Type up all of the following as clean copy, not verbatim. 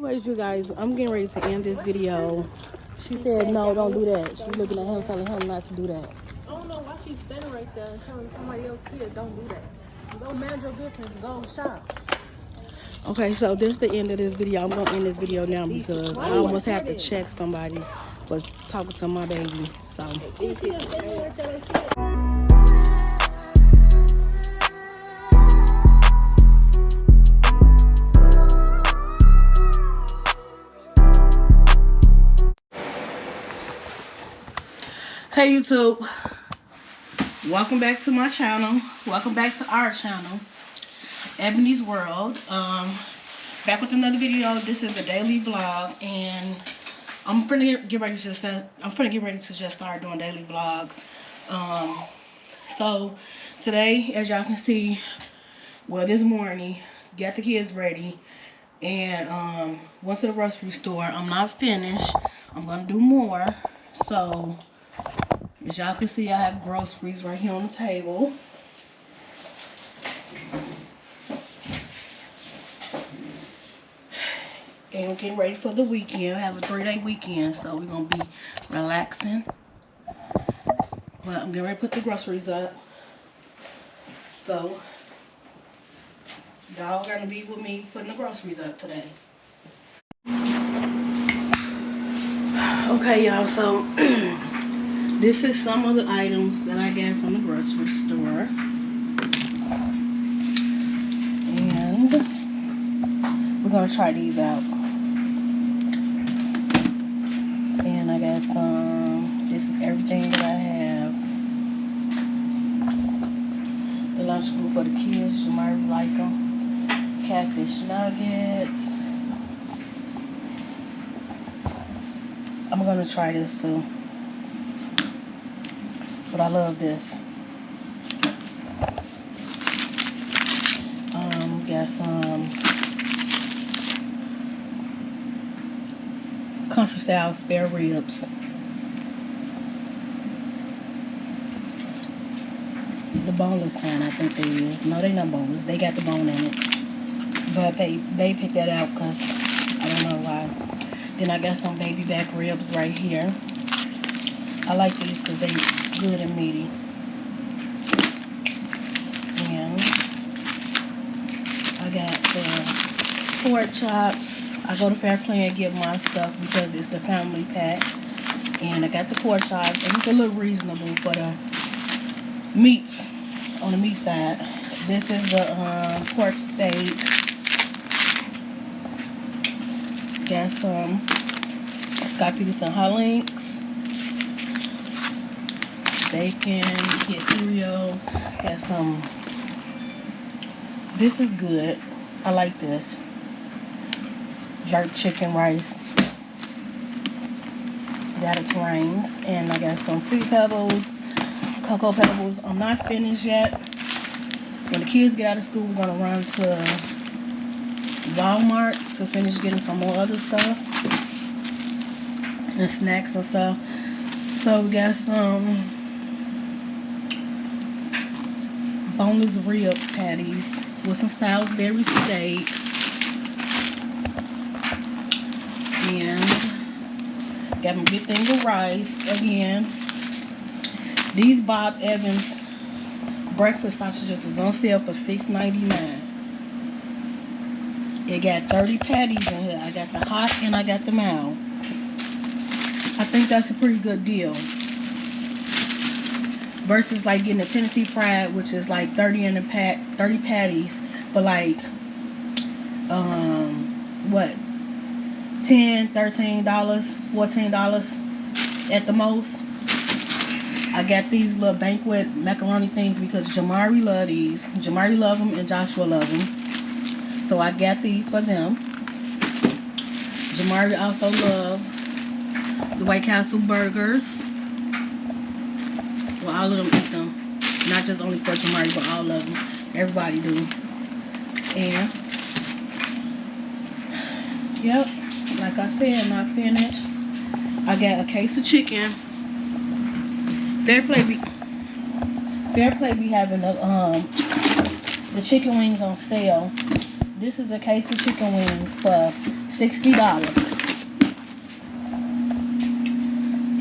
Anyways, you guys, I'm getting ready to end this video. She said, no, don't do that. She's looking at him, telling him not to do that. I don't know why she's standing right there and telling somebody else's kid, don't do that. Go manage your business, go shop. Okay, so this is the end of this video. I'm going to end this video now because I almost have to check somebody was talking to my baby. So. Hey YouTube, welcome back to my channel. Welcome back to our channel, Ebony's World. Back with another video. This is a daily vlog, and I'm finna get ready to just start doing daily vlogs. So today, as y'all can see, well, this morning, got the kids ready and went to the grocery store. I'm not finished. I'm gonna do more. So as y'all can see, I have groceries right here on the table. And we're getting ready for the weekend. I have a 3-day weekend, so we're going to be relaxing. But I'm getting ready to put the groceries up. So, y'all are going to be with me putting the groceries up today. Okay, y'all, so this is some of the items that I got from the grocery store. And we're going to try these out. And I got some, this is everything that I have. The Lunchable for the kids, you might like them. Catfish nuggets. I'm going to try this too. But I love this. Got some country style spare ribs. The boneless kind, I think they is. No, they not boneless. They got the bone in it. But they picked that out because I don't know why. Then I got some baby back ribs right here. I like these because they good and meaty. And I got the pork chops. I go to Fair Play and get my stuff because it's the family pack. And I got the pork chops, and it's a little reasonable for the meats on the meat side. This is the pork steak. Got some Scott Peterson hot links, bacon, kid cereal. Got some. This is good. I like this. Jerk chicken rice. Zatarain's. And I got some Fruit Pebbles, Cocoa Pebbles. I'm not finished yet. When the kids get out of school, we're going to run to Walmart to finish getting some more other stuff. And snacks and stuff. So we got some boneless rib patties with some Salisbury steak. And got my big thing of rice again. These Bob Evans breakfast sausages was on sale for $6.99. It got 30 patties in here. I got the hot and I got the mild. I think that's a pretty good deal. Versus like getting a Tennessee Fried, which is like 30 in the pack, 30 patties for like what? $10, $13, $14 at the most. I got these little banquet macaroni things because Jamari love these. Jamari love them and Joshua love them. So I got these for them. Jamari also love the White Castle burgers. Well, all of them eat them. Not just only for Jamari, but all of them. Everybody do. And yep. Like I said, not finished. I got a case of chicken. Fair Play be having the chicken wings on sale. This is a case of chicken wings for $60.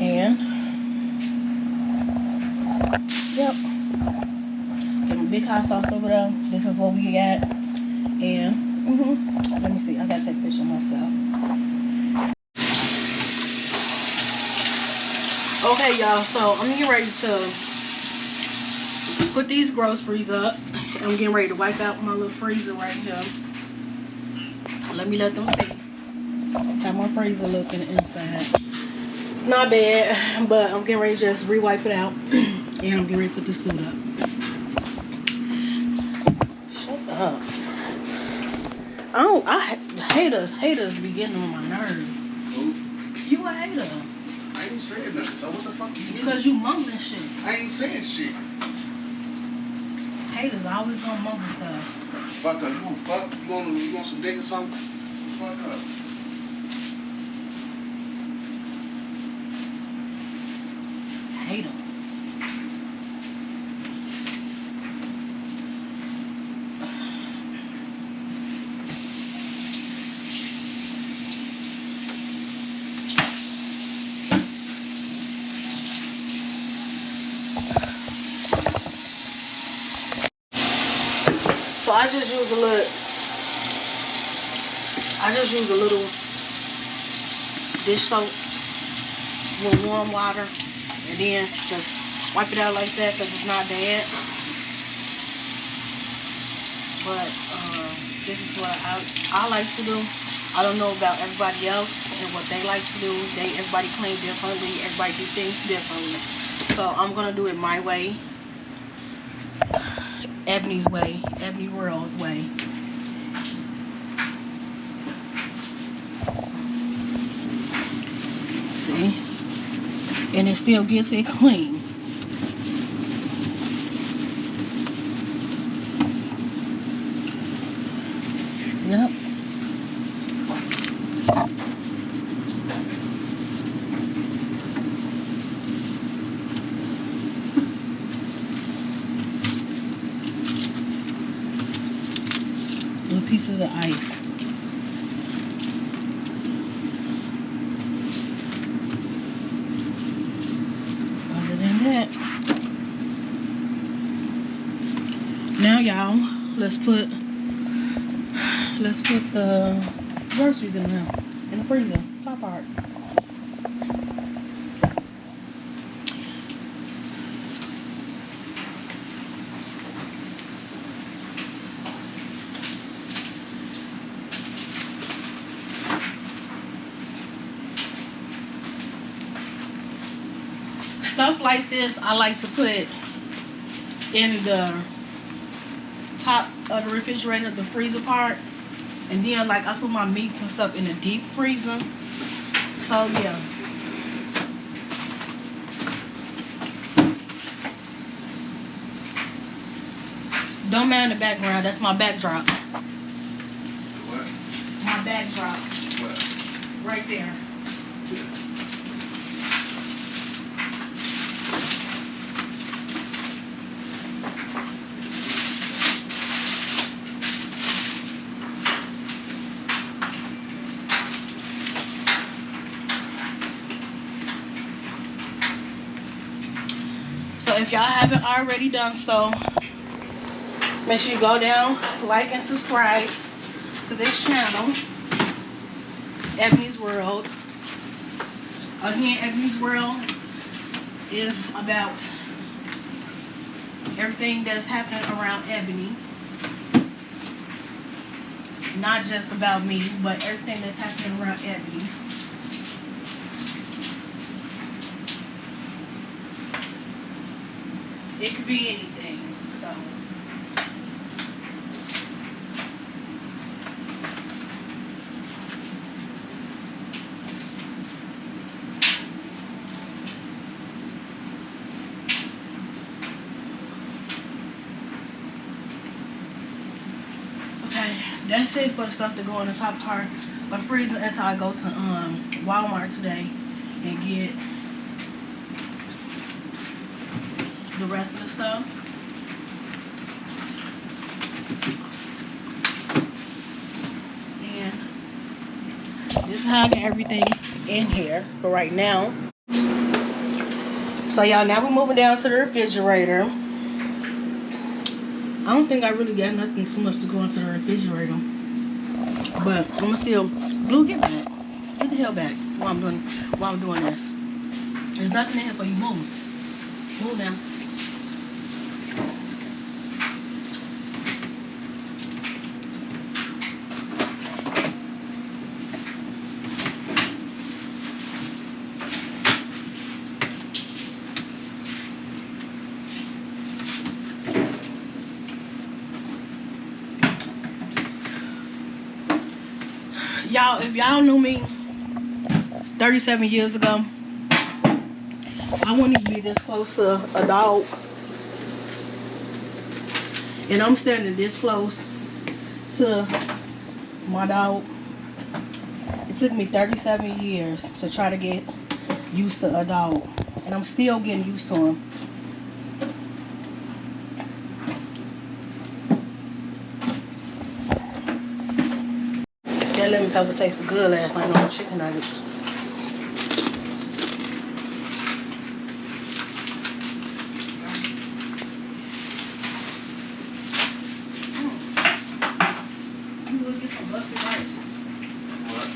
And yep, get my big hot sauce over there. This is what we got. And let me see, I gotta take a picture of myself. Okay, y'all, so I'm getting ready to put these groceries up. I'm getting ready to wipe out my little freezer right here. Let me let them see how my freezer look in the inside. It's not bad, but I'm getting ready to just re-wipe it out. And I'm getting ready to put this food up. Shut up. Haters be getting on my nerves. Who? You a hater. I ain't saying nothing, so what the fuck you mean? Because you mumbling shit. I ain't saying shit. Haters always gonna mumble stuff. Fuck up. You want fuck? You want some dick or something? Fuck up. Hater. So I just use a little dish soap with warm water and then just wipe it out like that because it's not bad. But this is what I like to do. I don't know about everybody else and what they like to do. Everybody claims differently. Everybody do things differently. So I'm gonna do it my way. Ebony's way, Ebony World's way. See? And it still gets it clean. Yep. Little pieces of ice. Other than that, now y'all, let's put the groceries in the freezer, top part. Stuff like this, I like to put in the top of the refrigerator, the freezer part. And then, like, I put my meats and stuff in the deep freezer. So, yeah. Don't mind the background. That's my backdrop. What? My backdrop. What? Right there. So if y'all haven't already done so, make sure you go down, like and subscribe to this channel, Ebony's World. Again, Ebony's World is about everything that's happening around Ebony. Not just about me, but everything that's happening around Ebony. It could be anything, so. Okay, that's it for the stuff to go in the top part of the freezer until I go to Walmart today and get the rest of the stuff. And This is how I get everything in here for right now. So y'all, now we're moving down to the refrigerator. I don't think I really got nothing too much to go into the refrigerator. But I'm gonna still, Blue, get back. Get the hell back while I'm doing this. There's nothing in here for you. Move. Move now. Y'all, if y'all knew me 37 years ago, I wouldn't even be this close to a dog. And I'm standing this close to my dog. It took me 37 years to try to get used to a dog. And I'm still getting used to him. That lemon pepper tasted good last night on the chicken nuggets. You would get some busted rice. What?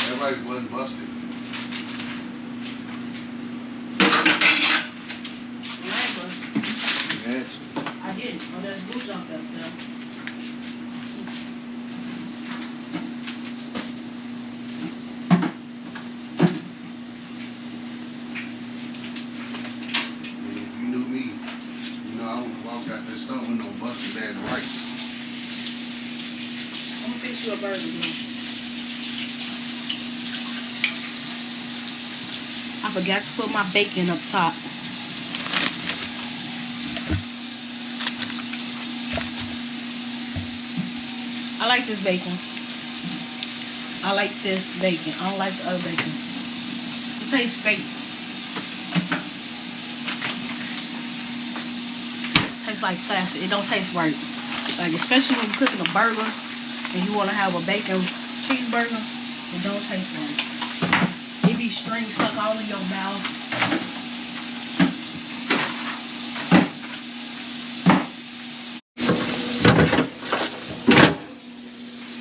Everybody wasn't busted. I ain't busted. You had to. I didn't. Oh, that's blue jumped up there. If you knew me, you know I wouldn't walk out that store with no busted bag of rice. I'm gonna fix you a burger, Blue. I forgot to put my bacon up top. I like this bacon. I like this bacon. I don't like the other bacon. It tastes fake. It tastes like plastic. It don't taste right. Like, especially when you're cooking a burger and you want to have a bacon cheeseburger, it don't taste right. It be string stuck all in your mouth.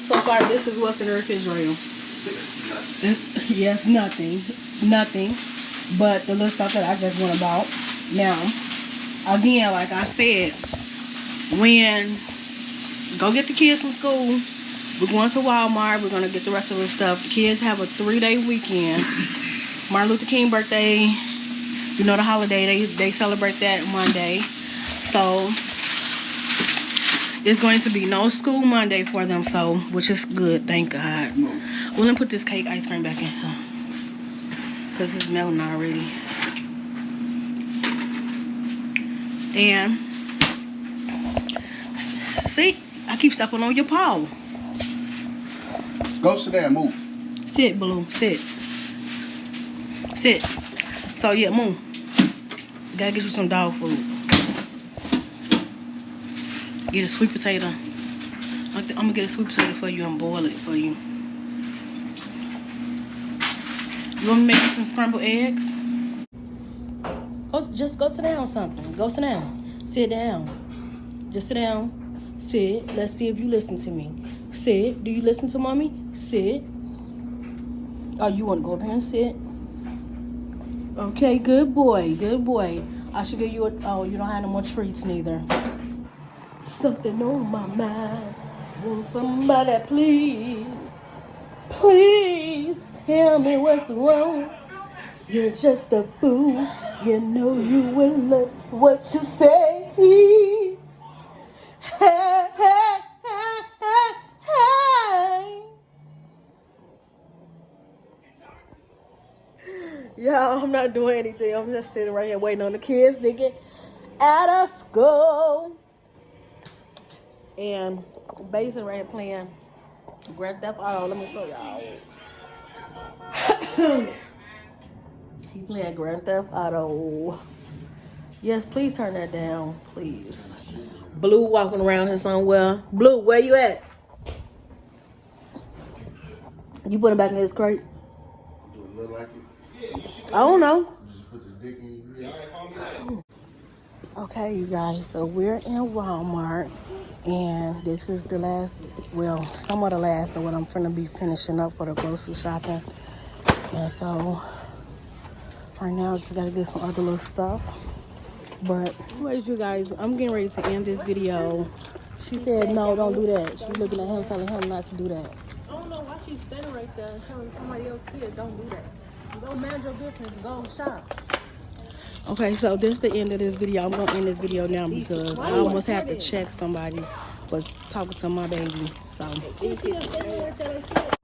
So far, this is what's in the refrigerator. Yes, nothing. Nothing. But the little stuff that I just went about. Now, again, like I said, when go get the kids from school, we're going to Walmart. We're going to get the rest of the stuff. The kids have a 3-day weekend. Martin Luther King birthday, you know, the holiday, they celebrate that Monday. So it's going to be no school Monday for them, so which is good, thank God. Well, let me put this cake ice cream back in here because it's melting already. And see, I keep stepping on your paw. Go sit down, move. Sit, Blue, sit. Sit. So yeah, move. Gotta get you some dog food. Get a sweet potato. I'm gonna get a sweet potato for you and boil it for you. You want me to make you some scrambled eggs? Just go sit down or something. Go sit down. Sit down. Just sit down. Sit. Let's see if you listen to me. Sit. Do you listen to mommy? Sit. Oh, you want to go up here and sit? Okay, good boy. Good boy. I should give you a... Oh, you don't have no more treats neither. Something on my mind. Won't somebody please, please tell me what's wrong? You're just a fool. You know you will look what you say. Hey, hey, hey, hey, hey. Y'all, I'm not doing anything. I'm just sitting right here waiting on the kids to get out of school. And Basin right here playing Grand Theft Auto. Let me show y'all. He playing Grand Theft Auto. Yes, please turn that down, please. Blue walking around here somewhere. Blue, where you at? You put him back in his crate? Do it look like it? I don't know. Just put the dick in your grill. Okay, you guys, so we're in Walmart, and this is the last, well, somewhat the last of what I'm finna be finishing up for the grocery shopping. And so, right now, I just gotta get some other little stuff. But, anyways, you guys, I'm getting ready to end this video. She said, no, don't do that. She's looking at him, telling him not to do that. I don't know why she's standing right there and telling somebody else's kid don't do that. Go mind your business. Go shop. Okay, so this is the end of this video. I'm gonna end this video now because I almost have to check somebody for talking to my baby. So, She's standing right there. She